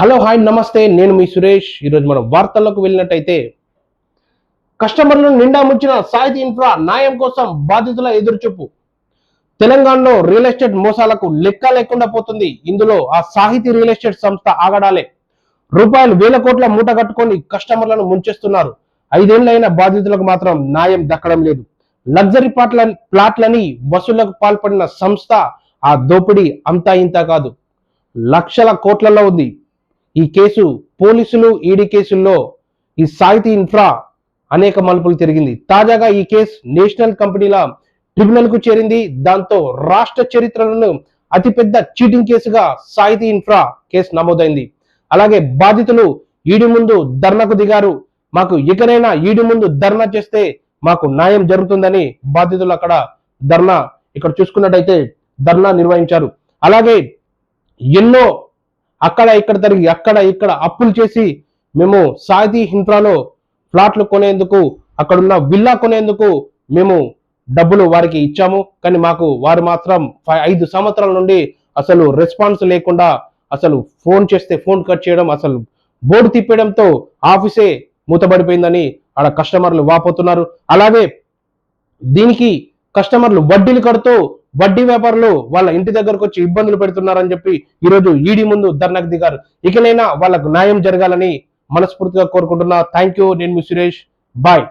Hello hi నమస్తే, నేను మీ సురేష్. ఈరోజు మనం వార్తల్లోకి వెళ్ళినట్టయితే, కస్టమర్లను నిండా ముంచిన సాహితీ ఇన్ఫ్రా న్యాయం కోసం బాధితుల ఎదురుచూపు. తెలంగాణలో రియల్ ఎస్టేట్ మోసాలకు లెక్క లేకుండా పోతుంది. ఇందులో ఆ సాహితీ రియల్ ఎస్టేట్ సంస్థ ఆగడాలే. రూపాయలు వేల కోట్ల మూట కట్టుకొని కస్టమర్లను ముంచేస్తున్నారు. 5 ఏళ్లైన బాధితులకు మాత్రం న్యాయం దక్కడం లేదు. లగ్జరీ ప్లాట్లని వసూళ్లకు పాల్పడిన సంస్థ ఆ దోపిడీ అంతా ఇంత కాదు, లక్షల కోట్లలో ఉంది. ఈ కేసు పోలీసులు ఈడీ కేసుల్లో ఈ సాహితీ ఇన్ఫ్రా అనేక మలుపులు తిరిగింది. తాజాగా ఈ కేసు నేషనల్ కంపెనీల ట్రిబ్యునల్ కు చేరింది. దాంతో రాష్ట్ర చరిత్రలను అతిపెద్ద చీటింగ్ కేసుగా సాహితీ ఇన్ఫ్రా కేసు నమోదైంది. అలాగే బాధితులు ఈడీ ముందు ధర్నాకు దిగారు. మాకు ఇకనైనా ఈడీ ముందు ధర్నా చేస్తే మాకు న్యాయం జరుగుతుందని బాధితులు అక్కడ ధర్నా, ఇక్కడ చూసుకున్నట్టయితే ధర్నా నిర్వహించారు. అలాగే ఎన్నో అక్కడ ఇక్కడ అప్పులు చేసి మేము సాహితీ ఇన్ఫ్రాలో ఫ్లాట్లు కొనేందుకు, అక్కడున్న విల్లా కొనేందుకు మేము డబ్బులు వారికి ఇచ్చాము. కానీ వారు మాత్రం 5 సంవత్సరాల నుండి అసలు రెస్పాన్స్ లేకుండా, అసలు ఫోన్ చేస్తే ఫోన్ కట్ చేయడం, అసలు బోర్డు తిప్పేయడంతో ఆఫీసే మూతబడిపోయిందని ఆడ కస్టమర్లు వాపోతున్నారు. అలాగే దీనికి కస్టమర్లు వడ్డీలు కడుతూ వడ్డీ వ్యాపారులు వాళ్ళ ఇంటి దగ్గరకు వచ్చి ఇబ్బందులు పెడుతున్నారని చెప్పి ఈరోజు ఈడీ ముందు ధర్నాకు దిగారు. ఇకనైనా వాళ్ళకు న్యాయం జరగాలని మనస్ఫూర్తిగా కోరుకుంటున్నా. Thank you. నేను మీ సురేష్. బాయ్.